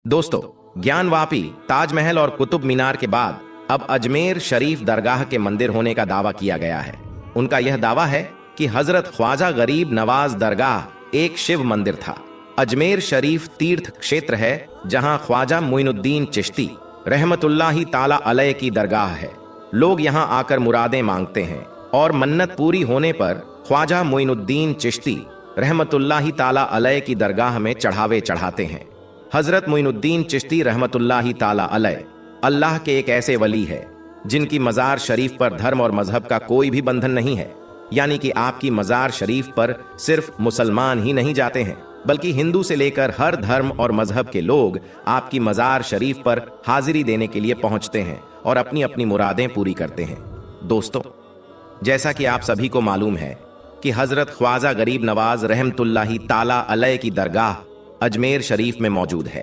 दोस्तों, ज्ञानवापी, ताजमहल और कुतुब मीनार के बाद अब अजमेर शरीफ दरगाह के मंदिर होने का दावा किया गया है। उनका यह दावा है कि हजरत ख्वाजा गरीब नवाज दरगाह एक शिव मंदिर था। अजमेर शरीफ तीर्थ क्षेत्र है जहां ख्वाजा मोइनुद्दीन चिश्ती रहमतुल्लाही ताला अलैह की दरगाह है। लोग यहां आकर मुरादें मांगते हैं और मन्नत पूरी होने पर ख्वाजा मोइनुद्दीन चिश्ती रहमतुल्लाही ताला अलैह की दरगाह में चढ़ावे चढ़ाते हैं। हजरत मोइनुद्दीन चिश्ती रहमतुल्लाही ताला अलैह अल्लाह के एक ऐसे वली है जिनकी मज़ार शरीफ पर धर्म और मजहब का कोई भी बंधन नहीं है। यानी कि आपकी मज़ार शरीफ पर सिर्फ मुसलमान ही नहीं जाते हैं, बल्कि हिंदू से लेकर हर धर्म और मजहब के लोग आपकी मज़ार शरीफ पर हाजिरी देने के लिए पहुंचते हैं और अपनी अपनी मुरादें पूरी करते हैं। दोस्तों, जैसा कि आप सभी को मालूम है कि हजरत ख्वाजा गरीब नवाज रहमतुल्लाही ताला अलैह की दरगाह अजमेर शरीफ में मौजूद है।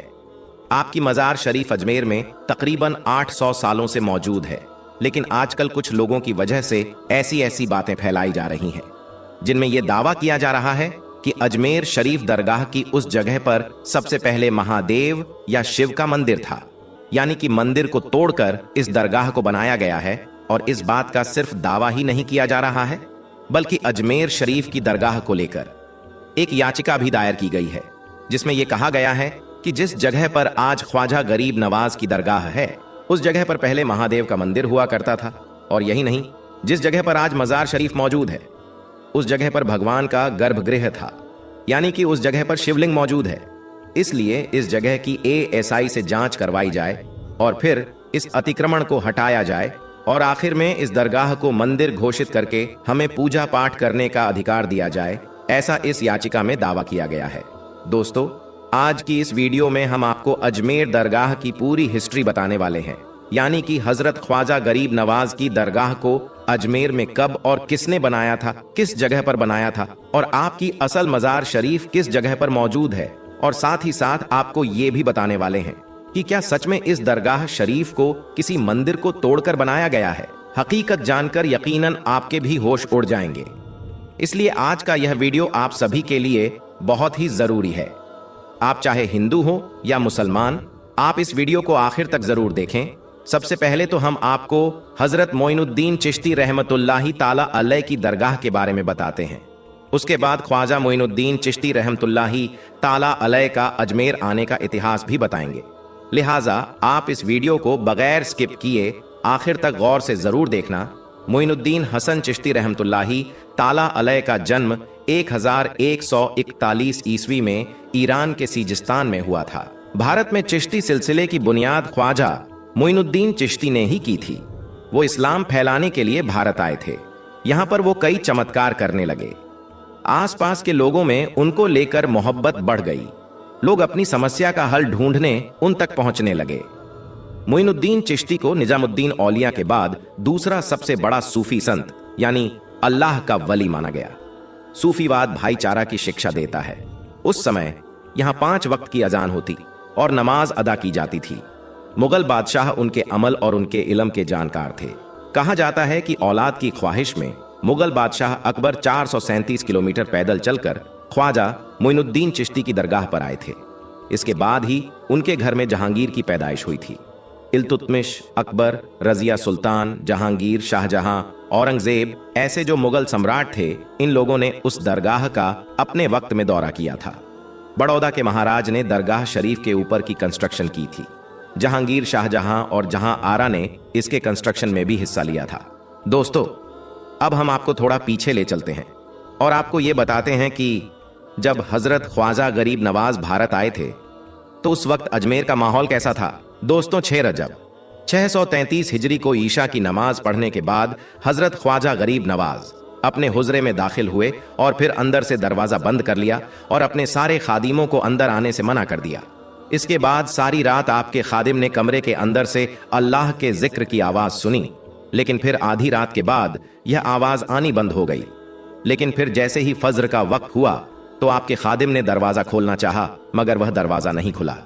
आपकी मज़ार शरीफ अजमेर में तकरीबन 800 सालों से मौजूद है, लेकिन आजकल कुछ लोगों की वजह से ऐसी बातें फैलाई जा रही हैं जिनमें यह दावा किया जा रहा है कि अजमेर शरीफ दरगाह की उस जगह पर सबसे पहले महादेव या शिव का मंदिर था। यानी कि मंदिर को तोड़कर इस दरगाह को बनाया गया है। और इस बात का सिर्फ दावा ही नहीं किया जा रहा है, बल्कि अजमेर शरीफ की दरगाह को लेकर एक याचिका भी दायर की गई है, जिसमें यह कहा गया है कि जिस जगह पर आज ख्वाजा गरीब नवाज की दरगाह है, उस जगह पर पहले महादेव का मंदिर हुआ करता था। और यही नहीं, जिस जगह पर आज मज़ार शरीफ मौजूद है, उस जगह पर भगवान का गर्भगृह था। यानी कि उस जगह पर शिवलिंग मौजूद है। इसलिए इस जगह की ASI से जांच करवाई जाए और फिर इस अतिक्रमण को हटाया जाए और आखिर में इस दरगाह को मंदिर घोषित करके हमें पूजा पाठ करने का अधिकार दिया जाए, ऐसा इस याचिका में दावा किया गया है। दोस्तों, आज की इस वीडियो में हम आपको अजमेर दरगाह की पूरी हिस्ट्री बताने वाले हैं। यानी कि हजरत ख्वाजा गरीब नवाज की दरगाह को अजमेर में कब और किसने बनाया था, किस जगह पर बनाया था, और आपकी असल मज़ार शरीफ किस जगह पर मौजूद है। और साथ ही साथ आपको ये भी बताने वाले हैं कि क्या सच में इस दरगाह शरीफ को किसी मंदिर को तोड़कर बनाया गया है। हकीकत जानकर यकीनन आपके भी होश उड़ जाएंगे। इसलिए आज का यह वीडियो आप सभी के लिए बहुत ही जरूरी है। आप चाहे हिंदू हो या मुसलमान, आप इस वीडियो को आखिर तक जरूर देखें। सबसे पहले तो हम आपको हजरत मोइनुद्दीन चिश्ती रहमतुल्लाही ताला अलैह की दरगाह के बारे में बताते हैं। उसके बाद ख्वाजा मोइनुद्दीन चिश्ती रहमतुल्लाही ताला अलैह का अजमेर आने का इतिहास भी बताएंगे। लिहाजा आप इस वीडियो को बगैर स्किप किए आखिर तक गौर से जरूर देखना। मोइनुद्दीन हसन चिश्ती रहमतुल्लाही ताला अलैह का जन्म 1141 ईस्वी में ईरान के सीजिस्तान में हुआ था। भारत में चिश्ती सिलसिले की बुनियाद ख्वाजा मोइनुद्दीन चिश्ती ने ही की थी। वो इस्लाम फैलाने के लिए भारत आए थे। यहाँ पर वो कई चमत्कार करने लगे। आसपास के लोगों में उनको लेकर मोहब्बत बढ़ गई। लोग अपनी समस्या का हल ढूंढने उन तक पहुंचने लगे। मोइनुद्दीन चिश्ती को निजामुद्दीन औलिया के बाद दूसरा सबसे बड़ा सूफी संत यानी अल्लाह का वली माना गया। सूफीवाद भाईचारा की शिक्षा देता है। उस समय यहाँ 5 वक्त की अजान होती और नमाज अदा की जाती थी। मुगल बादशाह उनके अमल और उनके इल्म के जानकार थे। कहा जाता है कि औलाद की ख्वाहिश में मुगल बादशाह अकबर 437 किलोमीटर पैदल चलकर ख्वाजा मोइनुद्दीन चिश्ती की दरगाह पर आए थे। इसके बाद ही उनके घर में जहांगीर की पैदाइश हुई थी। इल्तुतमिश, अकबर, रजिया सुल्तान, जहांगीर, शाहजहां, औरंगजेब, ऐसे जो मुगल सम्राट थे, इन लोगों ने उस दरगाह का अपने वक्त में दौरा किया था। बड़ौदा के महाराज ने दरगाह शरीफ के ऊपर की कंस्ट्रक्शन की थी। जहांगीर, शाहजहां और जहां आरा ने इसके कंस्ट्रक्शन में भी हिस्सा लिया था। दोस्तों, अब हम आपको थोड़ा पीछे ले चलते हैं और आपको ये बताते हैं कि जब हजरत ख्वाजा गरीब नवाज भारत आए थे तो उस वक्त अजमेर का माहौल कैसा था। दोस्तों, 6 रजब 633 हिजरी को ईशा की नमाज पढ़ने के बाद हजरत ख्वाजा गरीब नवाज अपने हुजरे में दाखिल हुए और फिर अंदर से दरवाजा बंद कर लिया और अपने सारे खादिमों को अंदर आने से मना कर दिया। इसके बाद सारी रात आपके खादिम ने कमरे के अंदर से अल्लाह के जिक्र की आवाज सुनी, लेकिन फिर आधी रात के बाद यह आवाज आनी बंद हो गई। लेकिन फिर जैसे ही फज्र का वक्त हुआ तो आपके खादिम ने दरवाजा खोलना चाहा, मगर वह दरवाजा नहीं खुला।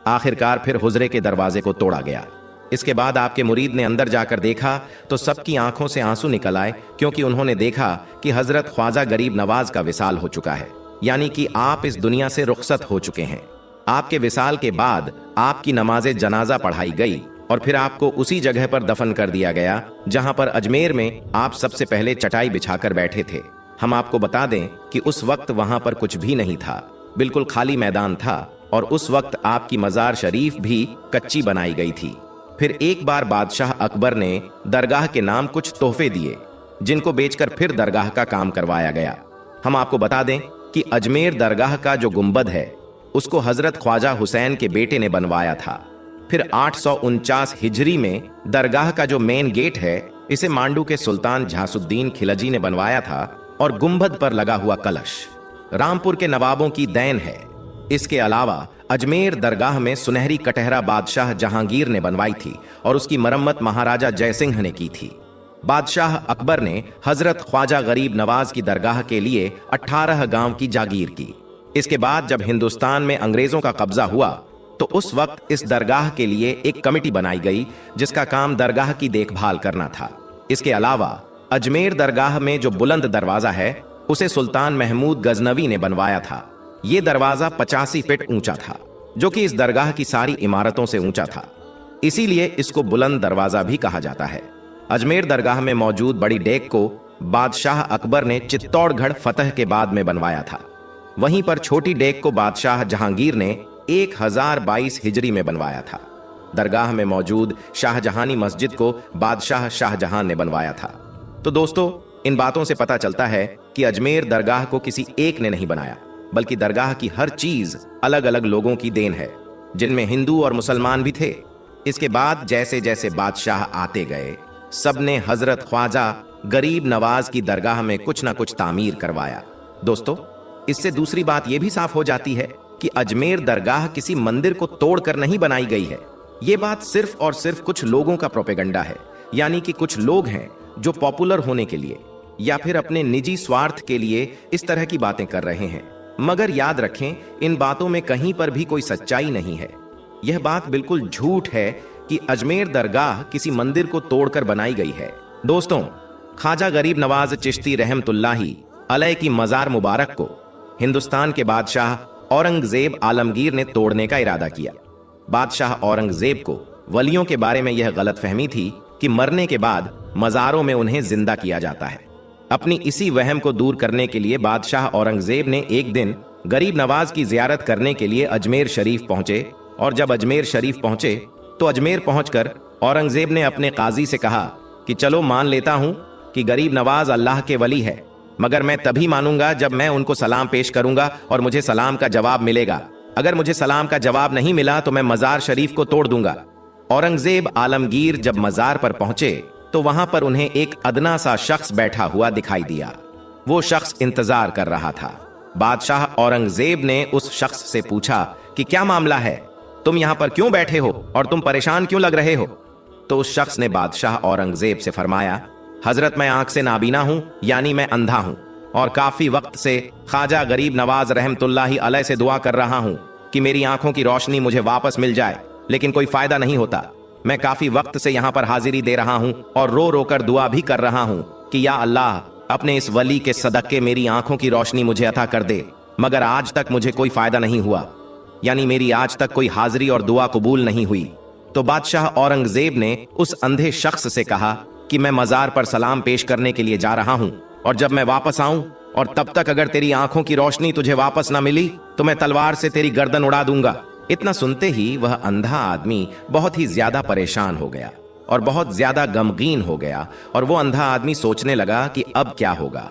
आखिरकार फिर हुजरे के दरवाजे को तोड़ा गया। इसके बाद आपके मुरीद ने अंदर जाकर देखा तो सबकी आंखों से आंसू निकल आए, क्योंकि उन्होंने देखा कि हजरत ख्वाजा गरीब नवाज का विसाल हो चुका है। यानी कि आप इस दुनिया से रुखसत हो चुके हैं। आपके विसाल के बाद आपकी नमाज़े जनाजा पढ़ाई गई और फिर आपको उसी जगह पर दफन कर दिया गया जहां पर अजमेर में आप सबसे पहले चटाई बिछाकर बैठे थे। हम आपको बता दें कि उस वक्त वहां पर कुछ भी नहीं था, बिल्कुल खाली मैदान था और उस वक्त आपकी मजार शरीफ भी कच्ची बनाई गई थी। फिर एक बार बादशाह अकबर ने दरगाह के नाम कुछ तोहफे दिए, जिनको बेचकर फिर दरगाह का काम करवाया गया। हम आपको बता दें कि अजमेर दरगाह का जो गुंबद है उसको हजरत ख्वाजा हुसैन के बेटे ने बनवाया था। फिर 849 हिजरी में दरगाह का जो मेन गेट है इसे मांडू के सुल्तान झासुद्दीन खिलजी ने बनवाया था और गुंबद पर लगा हुआ कलश रामपुर के नवाबों की देन है। इसके अलावा अजमेर दरगाह में सुनहरी कटहरा बादशाह जहांगीर ने बनवाई थी और उसकी मरम्मत महाराजा जयसिंह ने की थी। बादशाह अकबर ने हजरत ख्वाजा गरीब नवाज की दरगाह के लिए 18 गांव की जागीर की। इसके बाद जब हिंदुस्तान में अंग्रेजों का कब्जा हुआ तो उस वक्त इस दरगाह के लिए एक कमेटी बनाई गई जिसका काम दरगाह की देखभाल करना था। इसके अलावा अजमेर दरगाह में जो बुलंद दरवाजा है उसे सुल्तान महमूद गजनवी ने बनवाया था। यह दरवाजा 85 फीट ऊंचा था, जो कि इस दरगाह की सारी इमारतों से ऊंचा था, इसीलिए इसको बुलंद दरवाजा भी कहा जाता है। अजमेर दरगाह में मौजूद बड़ी डेक को बादशाह अकबर ने चित्तौड़गढ़ फतह के बाद में बनवाया था। वहीं पर छोटी डेक को बादशाह जहांगीर ने 1022 हिजरी में बनवाया था। दरगाह में मौजूद शाहजहानी मस्जिद को बादशाह शाहजहां ने बनवाया था। तो दोस्तों, इन बातों से पता चलता है कि अजमेर दरगाह को किसी एक ने नहीं बनाया, बल्कि दरगाह की हर चीज अलग अलग लोगों की देन है, जिनमें हिंदू और मुसलमान भी थे। इसके बाद जैसे जैसे बादशाह आते गए, सबने हजरत ख्वाजा गरीब नवाज की दरगाह में कुछ ना कुछ तामीर करवाया। दोस्तों, इससे दूसरी बात यह भी साफ हो जाती है कि अजमेर दरगाह किसी मंदिर को तोड़कर नहीं बनाई गई है। यह बात सिर्फ और सिर्फ कुछ लोगों का प्रोपेगेंडा है, यानी कि कुछ लोग हैं जो पॉपुलर होने के लिए या फिर अपने निजी स्वार्थ के लिए इस तरह की बातें कर रहे हैं। मगर याद रखें, इन बातों में कहीं पर भी कोई सच्चाई नहीं है। यह बात बिल्कुल झूठ है कि अजमेर दरगाह किसी मंदिर को तोड़कर बनाई गई है। दोस्तों, ख्वाजा गरीब नवाज चिश्ती रहमतुल्लाही अलैह की मजार मुबारक को हिंदुस्तान के बादशाह औरंगजेब आलमगीर ने तोड़ने का इरादा किया। बादशाह औरंगजेब को वलियों के बारे में यह गलतफहमी थी कि मरने के बाद मजारों में उन्हें जिंदा किया जाता है। अपनी इसी वहम को दूर करने के लिए बादशाह औरंगजेब ने एक दिन गरीब नवाज की जियारत करने के लिए अजमेर शरीफ पहुंचे और जब अजमेर शरीफ पहुंचे तो अजमेर पहुंचकर औरंगजेब ने अपने काजी से कहा कि चलो मान लेता हूं कि गरीब नवाज अल्लाह के वली है, मगर मैं तभी मानूंगा जब मैं उनको सलाम पेश करूंगा और मुझे सलाम का जवाब मिलेगा। अगर मुझे सलाम का जवाब नहीं मिला तो मैं मजार शरीफ को तोड़ दूंगा। औरंगजेब आलमगीर जब मजार पर पहुंचे तो वहां पर उन्हें एक अदना सा शख्स बैठा हुआ दिखाई दिया। वो शख्स इंतजार कर रहा था। बादशाह औरंगजेब ने उस शख्स से पूछा कि क्या मामला है, तुम यहां पर क्यों बैठे हो और तुम परेशान क्यों लग रहे हो? तो उस शख्स ने बादशाह औरंगजेब से फरमाया, हजरत, मैं आंख से नाबीना हूं, यानी मैं अंधा हूं, और काफी वक्त से ख्वाजा गरीब नवाज रहमतुल्लाही अलैह से दुआ कर रहा हूं कि मेरी आंखों की रोशनी मुझे वापस मिल जाए, लेकिन कोई फायदा नहीं होता। मैं काफी वक्त से यहां पर हाजिरी दे रहा हूं और रो रो कर दुआ भी कर रहा हूं कि या अल्लाह, अपने इस वली के सदक़े मेरी आंखों की रोशनी मुझे अता कर दे, मगर आज तक मुझे कोई फायदा नहीं हुआ, यानी मेरी आज तक कोई हाजिरी और दुआ कबूल नहीं हुई। तो बादशाह औरंगजेब ने उस अंधे शख्स से कहा कि मैं मजार पर सलाम पेश करने के लिए जा रहा हूं और जब मैं वापस आऊं और तब तक अगर तेरी आंखों की रोशनी तुझे वापस ना मिली तो मैं तलवार से तेरी गर्दन उड़ा दूंगा। इतना सुनते ही वह अंधा आदमी बहुत ही ज्यादा परेशान हो गया और बहुत ज्यादा गमगीन हो गया और वो अंधा आदमी सोचने लगा कि अब क्या होगा।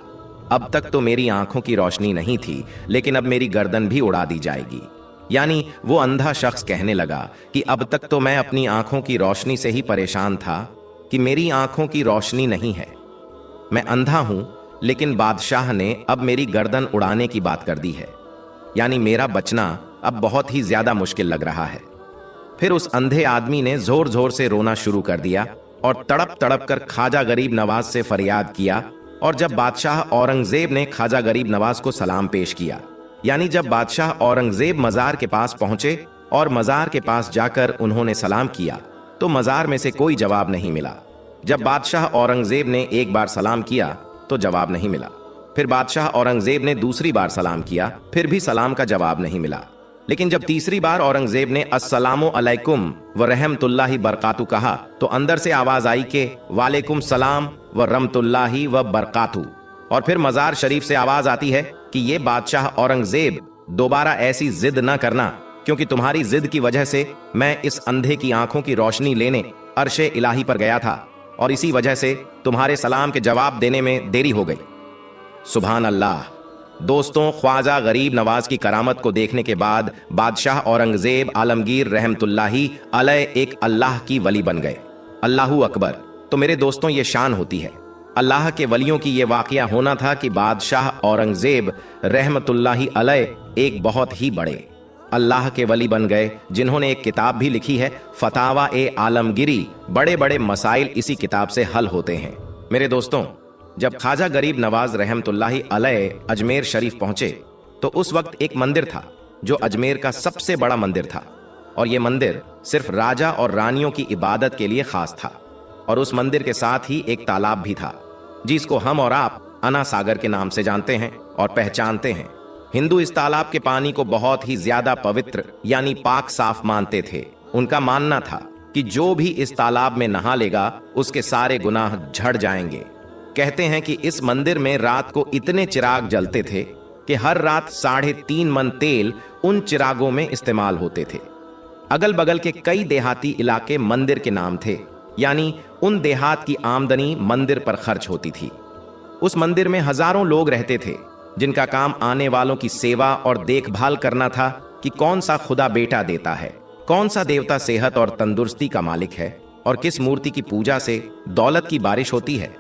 अब तक तो मेरी आंखों की रोशनी नहीं थी, लेकिन अब मेरी गर्दन भी उड़ा दी जाएगी। यानी वो अंधा शख्स कहने लगा कि अब तक तो मैं अपनी आंखों की रोशनी से ही परेशान था कि मेरी आंखों की रोशनी नहीं है, मैं अंधा हूं, लेकिन बादशाह ने अब मेरी गर्दन उड़ाने की बात कर दी है, यानी मेरा बचना अब बहुत ही ज्यादा मुश्किल लग रहा है। फिर उस अंधे आदमी ने जोर जोर से रोना शुरू कर दिया और तड़प तड़प कर ख्वाजा गरीब नवाज से फरियाद किया। और जब बादशाह औरंगजेब ने ख्वाजा गरीब नवाज को सलाम पेश किया, यानी जब बादशाह औरंगजेब मजार के पास पहुंचे और मजार के पास जाकर उन्होंने सलाम किया तो मजार में से कोई जवाब नहीं मिला। जब बादशाह औरंगजेब ने एक बार सलाम किया तो जवाब नहीं मिला। फिर बादशाह औरंगजेब ने दूसरी बार सलाम किया, फिर भी सलाम का जवाब नहीं मिला। लेकिन जब तीसरी बार औरंगजेब ने अस्सलामु अलैकुम व रहमतुल्लाहि बरकातु कहा तो अंदर से आवाज आई कि वालेकुम सलाम व रहमतुल्लाहि व बरकातु। और फिर मजार शरीफ से आवाज आती है कि ये बादशाह औरंगजेब दोबारा ऐसी जिद न करना, क्योंकि तुम्हारी जिद की वजह से मैं इस अंधे की आंखों की रोशनी लेने अर्शे इलाही पर गया था और इसी वजह से तुम्हारे सलाम के जवाब देने में देरी हो गई। सुभान अल्लाह। दोस्तों, ख्वाजा गरीब नवाज की करामत को देखने के बाद बादशाह औरंगजेब आलमगीर रहमतुल्लाही अलैह एक अल्लाह की वली बन गए। अल्लाहू अकबर। तो मेरे दोस्तों, ये शान होती है अल्लाह के वलियों की। ये वाकया होना था कि बादशाह औरंगजेब रहमतुल्लाही अलैह एक बहुत ही बड़े अल्लाह के वली बन गए, जिन्होंने एक किताब भी लिखी है, फतावा ए आलमगिरी। बड़े बड़े मसाइल इसी किताब से हल होते हैं। मेरे दोस्तों, जब ख्वाजा गरीब नवाज रहमतुल्लाही अलैह अजमेर शरीफ पहुंचे तो उस वक्त एक मंदिर था जो अजमेर का सबसे बड़ा मंदिर था, और यह मंदिर सिर्फ राजा और रानियों की इबादत के लिए खास था। और उस मंदिर के साथ ही एक तालाब भी था, जिसको हम और आप अना सागर के नाम से जानते हैं और पहचानते हैं। हिंदू इस तालाब के पानी को बहुत ही ज्यादा पवित्र यानी पाक साफ मानते थे। उनका मानना था कि जो भी इस तालाब में नहा लेगा उसके सारे गुनाह झड़ जाएंगे। कहते हैं कि इस मंदिर में रात को इतने चिराग जलते थे कि हर रात 3.5 मन तेल उन चिरागों में इस्तेमाल होते थे। अगल बगल के कई देहाती इलाके मंदिर के नाम थे, यानी उन देहात की आमदनी मंदिर पर खर्च होती थी। उस मंदिर में हजारों लोग रहते थे, जिनका काम आने वालों की सेवा और देखभाल करना था कि कौन सा खुदा बेटा देता है, कौन सा देवता सेहत और तंदुरुस्ती का मालिक है, और किस मूर्ति की पूजा से दौलत की बारिश होती है।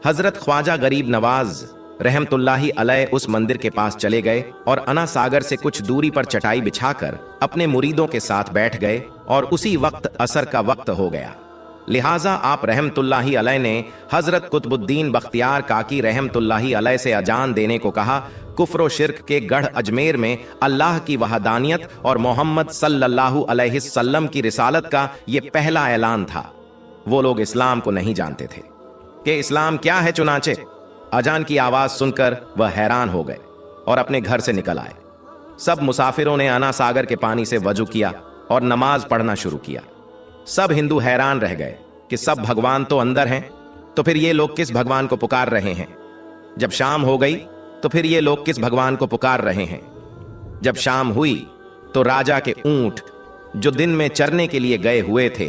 हजरत ख्वाजा गरीब नवाज रहमतुल्लाही अलैह उस मंदिर के पास चले गए और अना सागर से कुछ दूरी पर चटाई बिछाकर अपने मुरीदों के साथ बैठ गए, और उसी वक्त असर का वक्त हो गया। लिहाजा आप रहमतुल्लाही अलैह ने हजरत कुतुबुद्दीन बख्तियार काकी रहमतुल्लाही अलैह से अजान देने को कहा। कुफ्र व शिर्क के गढ़ अजमेर में अल्लाह की वहदानियत और मोहम्मद सल्लल्लाहु अलैहि वसल्लम की रिसालत का यह पहला ऐलान था। वो लोग इस्लाम को नहीं जानते थे कि इस्लाम क्या है। चुनाचे अजान की आवाज सुनकर वह हैरान हो गए और अपने घर से निकल आए। सब मुसाफिरों ने अना सागर के पानी से वजू किया और नमाज पढ़ना शुरू किया। सब हिंदू हैरान रह गए कि सब भगवान तो अंदर हैं, तो फिर ये लोग किस भगवान को पुकार रहे हैं। जब शाम हो गई तो फिर ये लोग किस भगवान को पुकार रहे हैं। जब शाम हुई तो राजा के ऊंट जो दिन में चरने के लिए गए हुए थे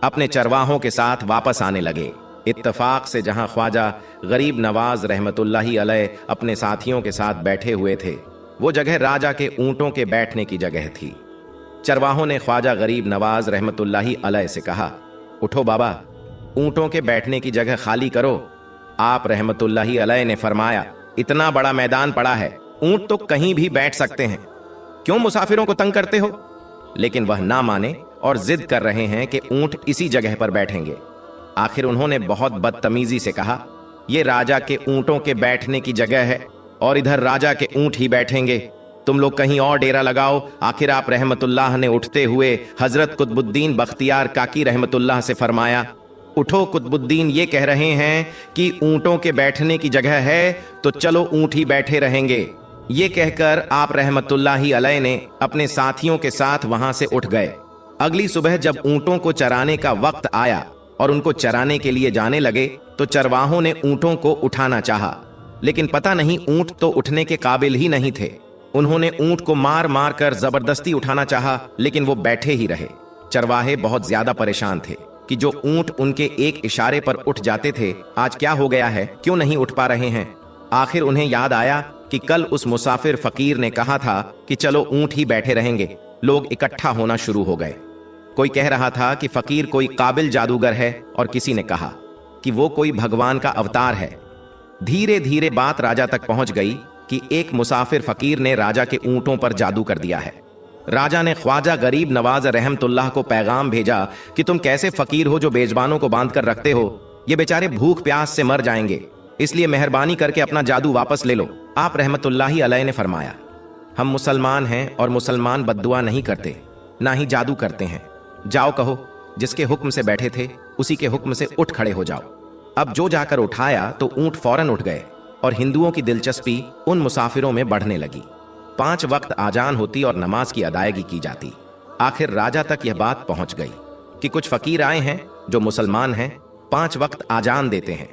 अपने चरवाहों के साथ वापस आने लगे। इत्तफाक से जहां ख्वाजा गरीब नवाज रहमतुल्लाही अलैह अपने साथियों के साथ बैठे हुए थे, वो जगह राजा के ऊंटों के बैठने की जगह थी। चरवाहों ने ख्वाजा गरीब नवाज रहमतुल्लाही अलैह से कहा, उठो बाबा, ऊंटों के बैठने की जगह खाली करो। आप रहमतुल्लाही अलैह ने फरमाया, इतना बड़ा मैदान पड़ा है, ऊंट तो कहीं भी बैठ सकते हैं, क्यों मुसाफिरों को तंग करते हो। लेकिन वह ना माने और जिद कर रहे हैं कि ऊंट इसी जगह पर बैठेंगे। आखिर उन्होंने बहुत बदतमीजी से कहा, यह राजा के ऊंटों के बैठने की जगह है और इधर राजा के ऊंट ही बैठेंगे, तुम लोग कहीं और डेरा लगाओ। आखिर आप रहमतुल्लाह ने उठते हुए हजरत कुतुबुद्दीन बख्तियार काकी रहमतुल्लाह से फरमाया, उठो कुतुबुद्दीन ये कह रहे हैं कि ऊंटों के बैठने की जगह है, तो चलो ऊंट ही बैठे रहेंगे। ये कहकर आप रहमतुल्लाही अलैह ने अपने साथियों के साथ वहां से उठ गए। अगली सुबह जब ऊंटों को चराने का वक्त आया और उनको चराने के लिए जाने लगे तो चरवाहों ने ऊंटों को उठाना चाहा, लेकिन पता नहीं ऊंट तो उठने के काबिल ही नहीं थे। उन्होंने ऊंट को मार मार कर जबरदस्ती उठाना चाहा, लेकिन वो बैठे ही रहे। चरवाहे बहुत ज्यादा परेशान थे कि जो ऊंट उनके एक इशारे पर उठ जाते थे, आज क्या हो गया है, क्यों नहीं उठ पा रहे हैं। आखिर उन्हें याद आया कि कल उस मुसाफिर फकीर ने कहा था कि चलो ऊंट ही बैठे रहेंगे। लोग इकट्ठा होना शुरू हो गए। कोई कह रहा था कि फकीर कोई काबिल जादूगर है, और किसी ने कहा कि वो कोई भगवान का अवतार है। धीरे धीरे बात राजा तक पहुंच गई कि एक मुसाफिर फकीर ने राजा के ऊंटों पर जादू कर दिया है। राजा ने ख्वाजा गरीब नवाज रहमतुल्लाह को पैगाम भेजा कि तुम कैसे फकीर हो जो बेजबानों को बांध कर रखते हो, ये बेचारे भूख प्यास से मर जाएंगे, इसलिए मेहरबानी करके अपना जादू वापस ले लो। आप रहमतुल्लाही अलैह ने फरमाया, हम मुसलमान हैं और मुसलमान बद्दुआ नहीं करते, ना ही जादू करते हैं। जाओ कहो, जिसके हुक्म से बैठे थे उसी के हुक्म से उठ खड़े हो जाओ। अब जो जाकर उठाया तो ऊंट फौरन उठ गए और हिंदुओं की दिलचस्पी उन मुसाफिरों में बढ़ने लगी। 5 वक्त आजान होती और नमाज की अदायगी की जाती। आखिर राजा तक यह बात पहुंच गई कि कुछ फकीर आए हैं जो मुसलमान हैं, 5 वक्त आजान देते हैं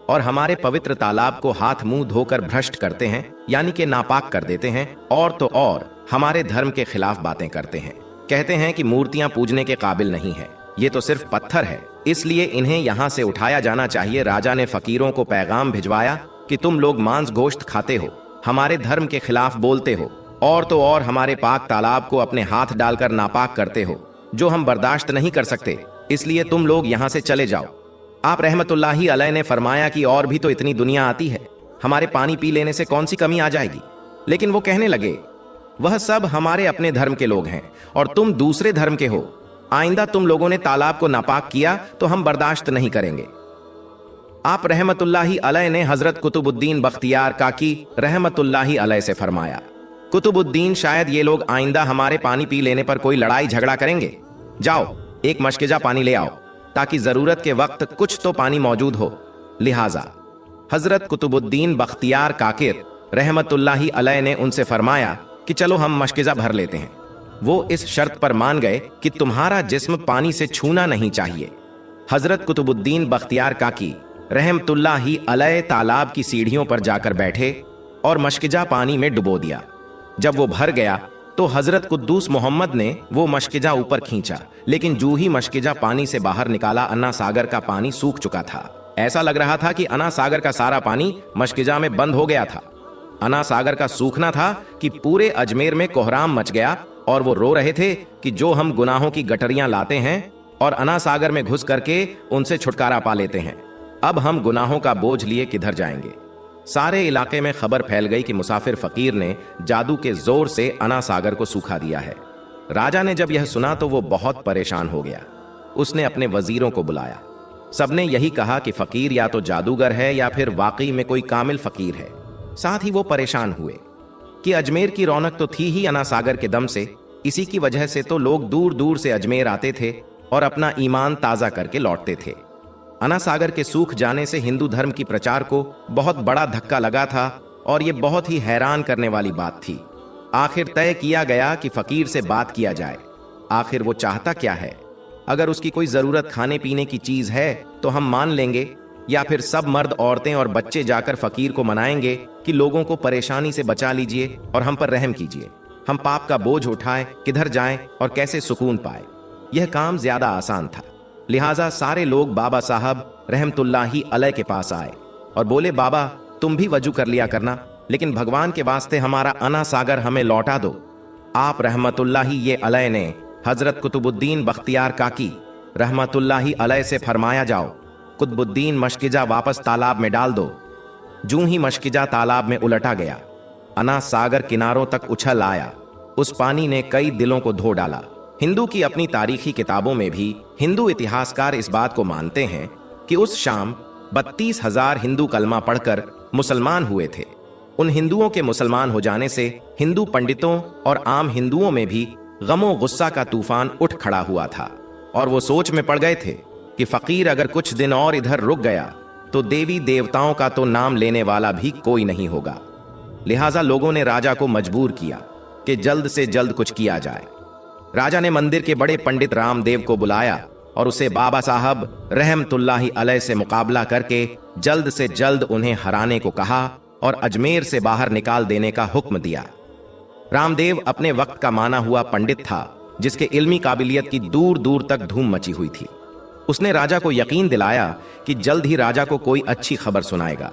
और हमारे पवित्र तालाब को हाथ मुंह धोकर भ्रष्ट करते हैं, यानी कि नापाक कर देते हैं, और तो और हमारे धर्म के खिलाफ बातें करते हैं। कहते हैं कि मूर्तियां पूजने के काबिल नहीं है, ये तो सिर्फ पत्थर है, इसलिए इन्हें यहां से उठाया जाना चाहिए। राजा ने फकीरों को पैगाम भिजवाया कि तुम लोग मांस गोश्त खाते हो, हमारे धर्म के खिलाफ बोलते हो, और तो और हमारे पाक तालाब को अपने हाथ डालकर नापाक करते हो, जो हम बर्दाश्त नहीं कर सकते, इसलिए तुम लोग यहां से चले जाओ। आप रहमतुल्लाही अलैह ने फरमाया कि और भी तो इतनी दुनिया आती है, हमारे पानी पी लेने से कौन सी कमी आ जाएगी। लेकिन वो कहने लगे, वह सब हमारे अपने धर्म के लोग हैं और तुम दूसरे धर्म के हो। आइंदा तुम लोगों ने तालाब को नापाक किया तो हम बर्दाश्त नहीं करेंगे। आप रहमतुल्लाही अलैह ने हजरत कुतुबुद्दीन बख्तियार काकी रहमतुल्लाही अलैह से फरमाया, कुतुबुद्दीन, शायद ये लोग आइंदा हमारे पानी पी लेने पर कोई लड़ाई झगड़ा करेंगे। जाओ एक मशकिजा पानी ले आओ, ताकि जरूरत के वक्त कुछ तो पानी मौजूद हो। लिहाजा हजरत कुतुबुद्दीन बख्तियार काकिर रहमतुल्लाही अलैह ने उनसे फरमाया कि चलो हम मशकिजा भर लेते हैं। वो इस शर्त पर मान गए कि तुम्हारा जिस्म पानी से छूना नहीं चाहिए। हजरत कुतुबुद्दीन बख्तियार काकी रहमतुल्लाही अलैह तालाब की सीढ़ियों पर जाकर बैठे और मशकिजा पानी में डुबो दिया। जब वो भर गया तो हजरत कुद्दूस मोहम्मद ने वो मशकिजा ऊपर खींचा, लेकिन जू ही मशकिजा पानी से बाहर निकाला, अन्ना सागर का पानी सूख चुका था। ऐसा लग रहा था कि अन्ना सागर का सारा पानी मशकिजा में बंद हो गया था। अन्ना सागर का सूखना था कि पूरे अजमेर में कोहराम मच गया और वो रो रहे थे कि जो हम गुनाहों की गटरियां लाते हैं और अन्ना सागर में घुस करके उनसे छुटकारा पा लेते हैं, अब हम गुनाहों का बोझ लिए किधर जाएंगे। सारे इलाके में खबर फैल गई कि मुसाफिर फकीर ने जादू के जोर से अन्ना सागर को सूखा दिया है। राजा ने जब यह सुना तो वो बहुत परेशान हो गया। उसने अपने वजीरों को बुलाया। सबने यही कहा कि फकीर या तो जादूगर है या फिर वाकई में कोई कामिल फकीर है। साथ ही वो परेशान हुए कि अजमेर की रौनक तो थी ही अन्ना सागर के दम से, इसी की वजह से तो लोग दूर दूर से अजमेर आते थे और अपना ईमान ताज़ा करके लौटते थे। अन्ना सागर के सूख जाने से हिंदू धर्म की प्रचार को बहुत बड़ा धक्का लगा था और ये बहुत ही हैरान करने वाली बात थी। आखिर तय किया गया कि फकीर से बात किया जाए। आखिर वो चाहता क्या है? अगर उसकी कोई ज़रूरत खाने पीने की चीज़ है तो हम मान लेंगे, या फिर सब मर्द औरतें और बच्चे जाकर फकीर को मनाएंगे कि लोगों को परेशानी से बचा लीजिए और हम पर रहम कीजिए। हम पाप का बोझ उठाएं, किधर जाएं और कैसे सुकून पाए। यह काम ज्यादा आसान था। लिहाजा सारे लोग बाबा साहब रहमतुल्लाही अलैह के पास आए और बोले, बाबा तुम भी वजू कर लिया करना, लेकिन भगवान के वास्ते हमारा अन्ना सागर हमें लौटा दो। आप रहमतुल्लाही ये अलैह ने हजरत कुतुबुद्दीन बख्तियार काकी रहमतुल्लाही अलैह से फरमाया, जाओ कुतुबुद्दीन मशकिजा वापस तालाब में डाल दो। जूं ही मशकिजा तालाब में उलटा गया, अन्ना सागर किनारों तक उछल आया। उस पानी ने कई दिलों को धो डाला। हिंदू की अपनी तारीखी किताबों में भी हिंदू इतिहासकार इस बात को मानते हैं कि उस शाम 32,000 हिंदू कलमा पढ़कर मुसलमान हुए थे। उन हिंदुओं के मुसलमान हो जाने से हिंदू पंडितों और आम हिंदुओं में भी गमो गुस्सा का तूफान उठ खड़ा हुआ था और वो सोच में पड़ गए थे कि फकीर अगर कुछ दिन और इधर रुक गया तो देवी देवताओं का तो नाम लेने वाला भी कोई नहीं होगा। लिहाजा लोगों ने राजा को मजबूर किया कि जल्द से जल्द कुछ किया जाए। राजा ने मंदिर के बड़े पंडित रामदेव को बुलाया और उसे बाबा साहब रहमतुल्लाही अलैह से मुकाबला करके जल्द से जल्द उन्हें हराने को कहा और अजमेर से बाहर निकाल देने का हुक्म दिया। रामदेव अपने वक्त का माना हुआ पंडित था, जिसके इल्मी काबिलियत की दूर दूर तक धूम मची हुई थी। उसने राजा को यकीन दिलाया कि जल्द ही राजा को कोई अच्छी खबर सुनाएगा।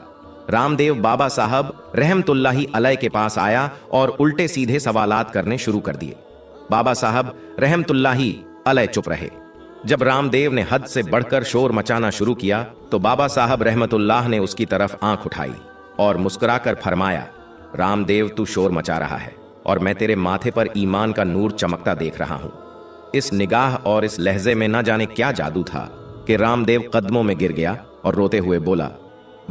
रामदेव बाबा साहब रहमतुल्लाही अलैह के पास आया और उल्टे सीधे सवालात करने शुरू कर दिए। बाबा साहब रहमतुल्लाही अलैह चुप रहे। जब रामदेव ने हद से बढ़कर शोर मचाना शुरू किया तो बाबा साहब रहमतुल्लाह ने उसकी तरफ आंख उठाई और मुस्कुराकर फरमाया, रामदेव तू शोर मचा रहा है और मैं तेरे माथे पर ईमान का नूर चमकता देख रहा हूं। इस निगाह और इस लहजे में न जाने क्या जादू था कि रामदेव कदमों में गिर गया और रोते हुए बोला,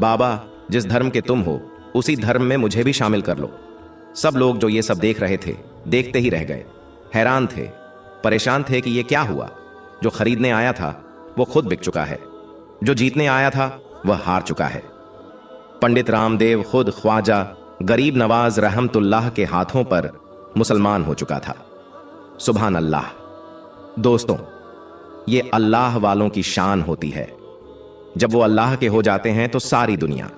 बाबा जिस धर्म के तुम हो उसी धर्म में मुझे भी शामिल कर लो। सब लोग जो ये सब देख रहे थे देखते ही रह गए, हैरान थे, परेशान थे कि ये क्या हुआ। जो खरीदने आया था वो खुद बिक चुका है, जो जीतने आया था वह हार चुका है। पंडित रामदेव खुद ख्वाजा गरीब नवाज रहमतुल्लाह के हाथों पर मुसलमान हो चुका था। सुभान अल्लाह। दोस्तों, ये अल्लाह वालों की शान होती है। जब वो अल्लाह के हो जाते हैं तो सारी दुनिया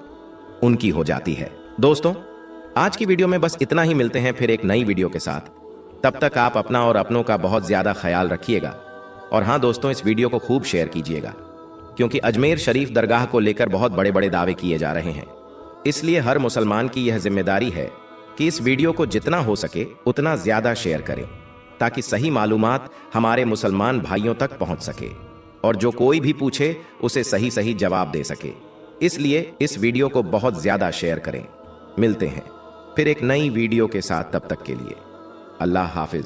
उनकी हो जाती है। दोस्तों, आज की वीडियो में बस इतना ही। मिलते हैं फिर एक नई वीडियो के साथ। तब तक आप अपना और अपनों का बहुत ज्यादा ख्याल रखिएगा। और हाँ दोस्तों, इस वीडियो को खूब शेयर कीजिएगा, क्योंकि अजमेर शरीफ दरगाह को लेकर बहुत बड़े बड़े दावे किए जा रहे हैं। इसलिए हर मुसलमान की यह जिम्मेदारी है कि इस वीडियो को जितना हो सके उतना ज्यादा शेयर करें, ताकि सही मालूमात हमारे मुसलमान भाइयों तक पहुंच सके और जो कोई भी पूछे उसे सही सही जवाब दे सके। इसलिए इस वीडियो को बहुत ज्यादा शेयर करें। मिलते हैं फिर एक नई वीडियो के साथ। तब तक के लिए अल्लाह हाफिज।